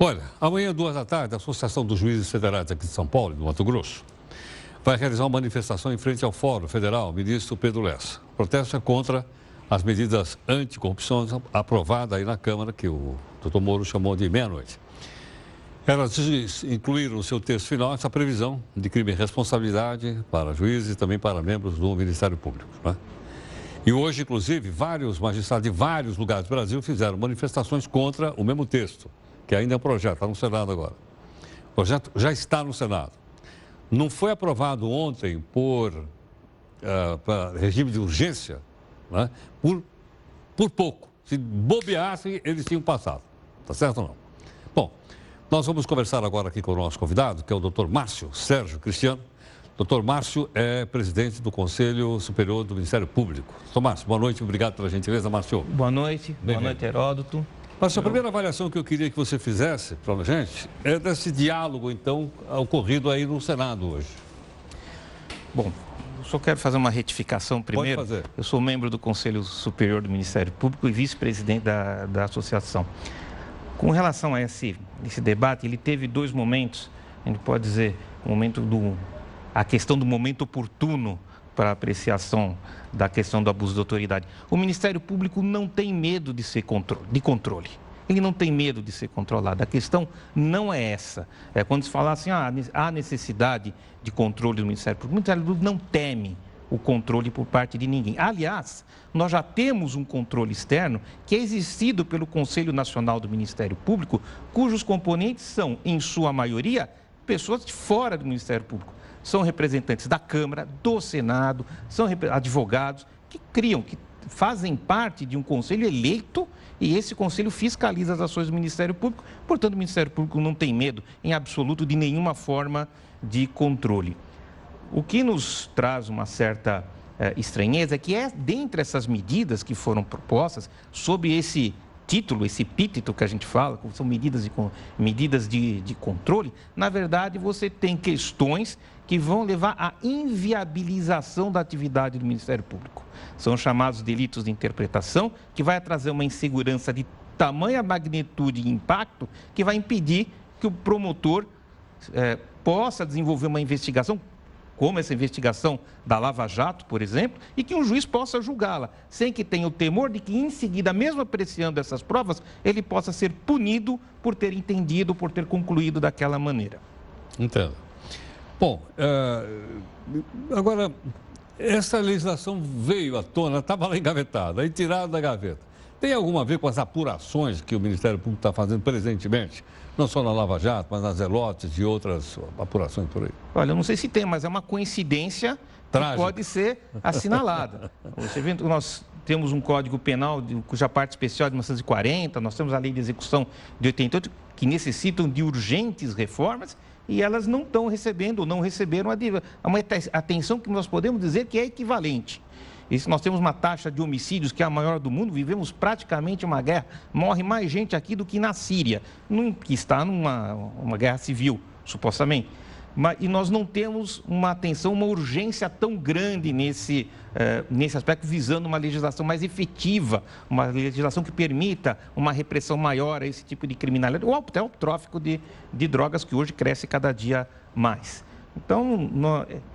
Olha, amanhã, 14h, a Associação dos Juízes Federais aqui de São Paulo, do Mato Grosso, vai realizar uma manifestação em frente ao Fórum Federal, ministro Pedro Lessa. O protesto é contra as medidas anticorrupção aprovadas aí na Câmara, que o doutor Moro chamou de meia-noite. Elas incluíram no seu texto final essa previsão de crime e responsabilidade para juízes e também para membros do Ministério Público, né? E hoje, inclusive, vários magistrados de vários lugares do Brasil fizeram manifestações contra o mesmo texto, que ainda é um projeto, está no Senado agora. O projeto já está no Senado. Não foi aprovado ontem por regime de urgência, né? Por pouco. Se bobeassem, eles tinham passado. Tá certo ou não? Bom, nós vamos conversar agora aqui com o nosso convidado, que é o doutor Márcio Sérgio Cristiano. Doutor Márcio é presidente do Conselho Superior do Ministério Público. Doutor Márcio, boa noite, obrigado pela gentileza, Márcio. Boa noite Heródoto. Márcio, a primeira avaliação que eu queria que você fizesse para a gente é desse diálogo, então, ocorrido aí no Senado hoje. Bom, eu só quero fazer uma retificação primeiro. Pode fazer. Eu sou membro do Conselho Superior do Ministério Público e vice-presidente da associação. Com relação a esse debate, ele teve dois momentos, a gente pode dizer, a questão do momento oportuno para a apreciação da questão do abuso de autoridade. O Ministério Público não tem medo de controle. Ele não tem medo de ser controlado. A questão não é essa. É quando se fala assim, há necessidade de controle do Ministério Público. O Ministério Público não teme o controle por parte de ninguém. Aliás, nós já temos um controle externo que é exercido pelo Conselho Nacional do Ministério Público, cujos componentes são, em sua maioria, pessoas de fora do Ministério Público. São representantes da Câmara, do Senado, são advogados que fazem parte de um conselho eleito e esse conselho fiscaliza as ações do Ministério Público. Portanto, o Ministério Público não tem medo, em absoluto, de nenhuma forma de controle. O que nos traz uma certa estranheza é que dentre essas medidas que foram propostas, sob esse título, esse epíteto que a gente fala, que são medidas de controle, na verdade você tem questões que vão levar à inviabilização da atividade do Ministério Público. São chamados delitos de interpretação, que vai trazer uma insegurança de tamanha magnitude e impacto que vai impedir que o promotor possa desenvolver uma investigação, como essa investigação da Lava Jato, por exemplo, e que um juiz possa julgá-la, sem que tenha o temor de que, em seguida, mesmo apreciando essas provas, ele possa ser punido por ter entendido, por ter concluído daquela maneira. Entendo. Bom, agora, essa legislação veio à tona, estava lá engavetada, aí tirada da gaveta. Tem alguma a ver com as apurações que o Ministério Público está fazendo presentemente? Não só na Lava Jato, mas nas Zelotes e outras apurações por aí. Olha, eu não sei se tem, mas é uma coincidência que pode ser assinalada. Você vê que nós temos um Código Penal cuja parte especial é de 1940, nós temos a Lei de Execução de 88, que necessitam de urgentes reformas e elas não estão recebendo ou não receberam uma atenção que nós podemos dizer que é equivalente. E se nós temos uma taxa de homicídios que é a maior do mundo, vivemos praticamente uma guerra, morre mais gente aqui do que na Síria, que está numa guerra civil, supostamente. E nós não temos uma atenção, uma urgência tão grande nesse aspecto, visando uma legislação mais efetiva, uma legislação que permita uma repressão maior a esse tipo de criminalidade, ou até o tráfico de drogas, que hoje cresce cada dia mais. Então,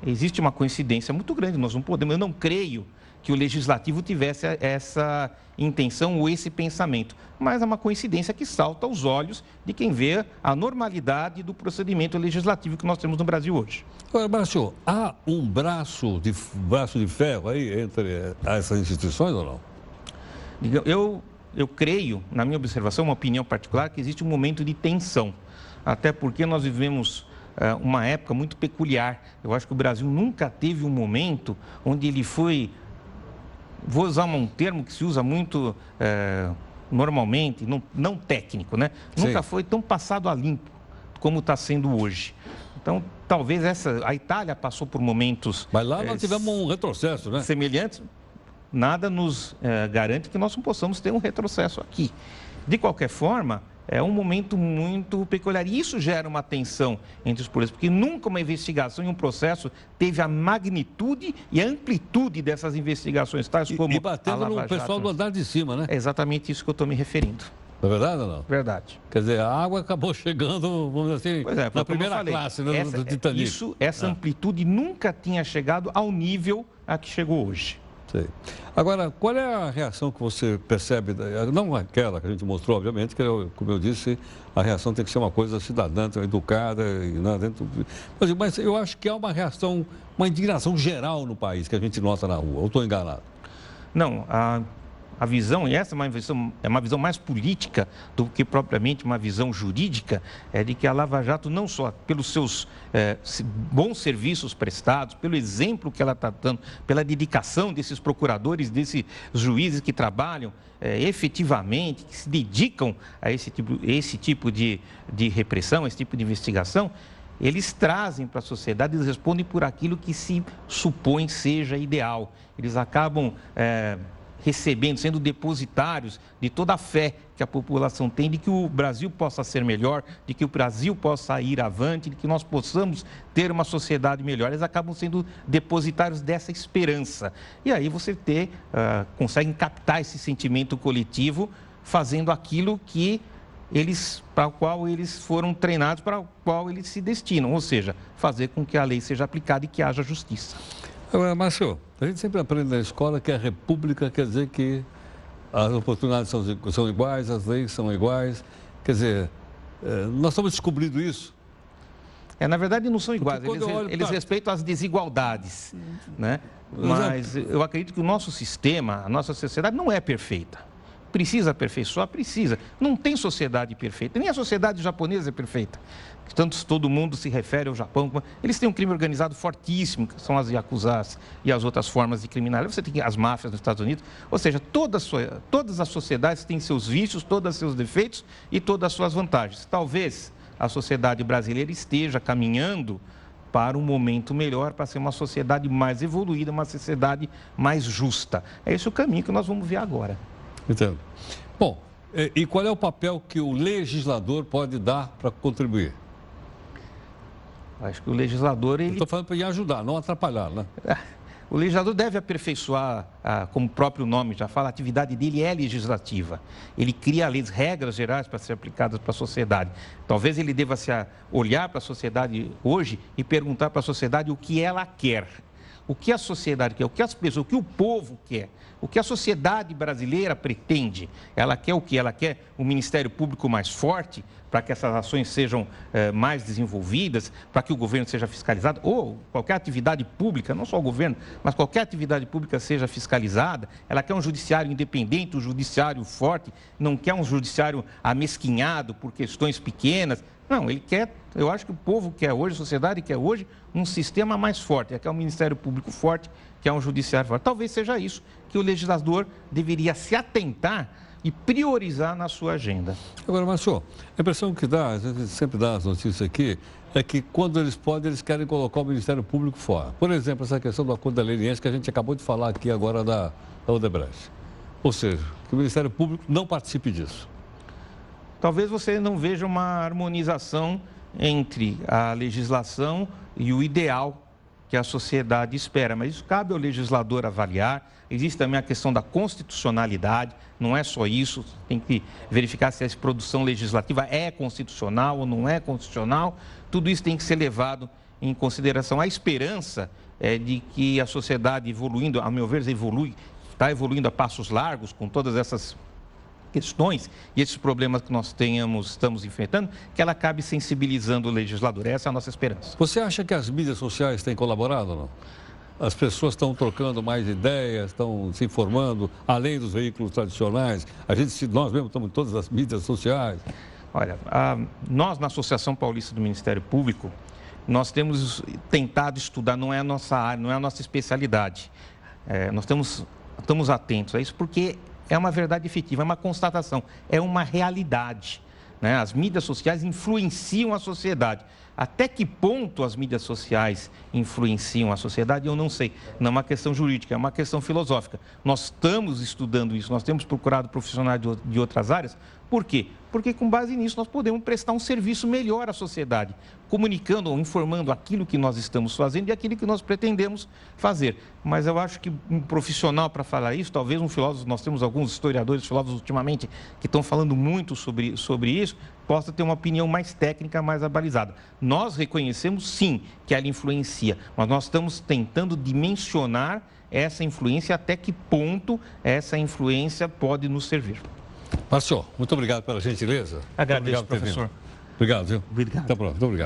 existe uma coincidência muito grande, nós não podemos, eu não creio que o Legislativo tivesse essa intenção ou esse pensamento, mas é uma coincidência que salta aos olhos de quem vê a normalidade do procedimento legislativo que nós temos no Brasil hoje. Agora, Márcio, há um braço de ferro aí entre essas instituições ou não? Eu creio, na minha observação, uma opinião particular, que existe um momento de tensão, até porque nós vivemos uma época muito peculiar. Eu acho que o Brasil nunca teve um momento onde ele foi... Vou usar um termo que se usa muito normalmente, não técnico, né? Sim. Nunca foi tão passado a limpo como está sendo hoje. Então, talvez a Itália passou por momentos... Mas lá nós tivemos um retrocesso, né? Semelhantes. Nada nos garante que nós não possamos ter um retrocesso aqui. De qualquer forma, é um momento muito peculiar. E isso gera uma tensão entre os políticos, porque nunca uma investigação e um processo teve a magnitude e a amplitude dessas investigações, tais como... E batendo no pessoal do andar de cima, né? É exatamente isso que eu estou me referindo. Não é verdade ou não? Verdade. Quer dizer, a água acabou chegando, vamos dizer assim, na primeira classe, né, do Titanic. Essa amplitude nunca tinha chegado ao nível a que chegou hoje. Sei. Agora, qual é a reação que você percebe? Não aquela que a gente mostrou, obviamente, que, como eu disse, a reação tem que ser uma coisa cidadã, educada, mas eu acho que há uma reação, uma indignação geral no país que a gente nota na rua. Ou estou enganado? Não, a visão, e essa é uma visão mais política do que propriamente uma visão jurídica, é de que a Lava Jato, não só pelos seus bons serviços prestados, pelo exemplo que ela está dando, pela dedicação desses procuradores, desses juízes que trabalham efetivamente, que se dedicam a esse tipo de repressão, esse tipo de investigação, eles trazem para a sociedade, eles respondem por aquilo que se supõe seja ideal. Eles acabam recebendo, sendo depositários de toda a fé que a população tem de que o Brasil possa ser melhor, de que o Brasil possa ir avante, de que nós possamos ter uma sociedade melhor. Eles acabam sendo depositários dessa esperança. E aí você consegue captar esse sentimento coletivo fazendo aquilo para o qual eles foram treinados, para o qual eles se destinam, ou seja, fazer com que a lei seja aplicada e que haja justiça. Agora, Márcio, a gente sempre aprende na escola que a república quer dizer que as oportunidades são iguais, as leis são iguais. Quer dizer, nós estamos descobrindo isso. Na verdade, não são iguais, eles respeitam as desigualdades, né? Mas eu acredito que o nosso sistema, a nossa sociedade não é perfeita. Precisa aperfeiçoar? Precisa. Não tem sociedade perfeita, nem a sociedade japonesa é perfeita. Tanto todo mundo se refere ao Japão, eles têm um crime organizado fortíssimo, que são as yakuzas e as outras formas de criminalidade. Você tem as máfias nos Estados Unidos, ou seja, todas as sociedades têm seus vícios, todos os seus defeitos e todas as suas vantagens. Talvez a sociedade brasileira esteja caminhando para um momento melhor, para ser uma sociedade mais evoluída, uma sociedade mais justa. É esse o caminho que nós vamos ver agora. Entendo. Bom, e qual é o papel que o legislador pode dar para contribuir? Acho que o legislador... Estou falando para ir ajudar, não atrapalhar, né? O legislador deve aperfeiçoar, como o próprio nome já fala, a atividade dele é legislativa. Ele cria leis, regras gerais para ser aplicadas para a sociedade. Talvez ele deva olhar para a sociedade hoje e perguntar para a sociedade o que ela quer. O que a sociedade quer, o que as pessoas, o que o povo quer, o que a sociedade brasileira pretende. Ela quer o que? Ela quer um Ministério Público mais forte, para que essas ações sejam mais desenvolvidas, para que o governo seja fiscalizado, ou qualquer atividade pública, não só o governo, mas qualquer atividade pública seja fiscalizada. Ela quer um judiciário independente, um judiciário forte, não quer um judiciário amesquinhado por questões pequenas. Não, eu acho que o povo quer hoje, a sociedade quer hoje, um sistema mais forte, quer um Ministério Público forte, quer um judiciário forte. Talvez seja isso que o legislador deveria se atentar e priorizar na sua agenda. Agora, Márcio, a impressão que dá, a gente sempre dá as notícias aqui, é que quando eles podem, eles querem colocar o Ministério Público fora. Por exemplo, essa questão do acordo da leniência que a gente acabou de falar aqui agora da Odebrecht. Ou seja, que o Ministério Público não participe disso. Talvez você não veja uma harmonização entre a legislação e o ideal que a sociedade espera, mas isso cabe ao legislador avaliar. Existe também a questão da constitucionalidade, não é só isso, tem que verificar se essa produção legislativa é constitucional ou não é constitucional. Tudo isso tem que ser levado em consideração. A esperança é de que a sociedade evoluindo, a meu ver, está evoluindo a passos largos com todas essas questões e esses problemas que nós estamos enfrentando, que ela acabe sensibilizando o legislador. Essa é a nossa esperança. Você acha que as mídias sociais têm colaborado ou não? As pessoas estão trocando mais ideias, estão se informando, além dos veículos tradicionais. Nós mesmos estamos em todas as mídias sociais. Olha, nós na Associação Paulista do Ministério Público, nós temos tentado estudar, não é a nossa área, não é a nossa especialidade. Nós estamos atentos a isso porque é uma verdade efetiva, é uma constatação, é uma realidade, né? As mídias sociais influenciam a sociedade. Até que ponto as mídias sociais influenciam a sociedade, eu não sei. Não é uma questão jurídica, é uma questão filosófica. Nós estamos estudando isso, nós temos procurado profissionais de outras áreas Por quê? Porque com base nisso nós podemos prestar um serviço melhor à sociedade, comunicando ou informando aquilo que nós estamos fazendo e aquilo que nós pretendemos fazer. Mas eu acho que um profissional para falar isso, talvez um filósofo, nós temos alguns historiadores, filósofos ultimamente, que estão falando muito sobre isso, possa ter uma opinião mais técnica, mais abalizada. Nós reconhecemos sim que ela influencia, mas nós estamos tentando dimensionar essa influência, até que ponto essa influência pode nos servir. Márcio, muito obrigado pela gentileza. Agradeço, Obrigado, professor. Obrigado, viu? Obrigado. Até a próxima. Muito obrigado.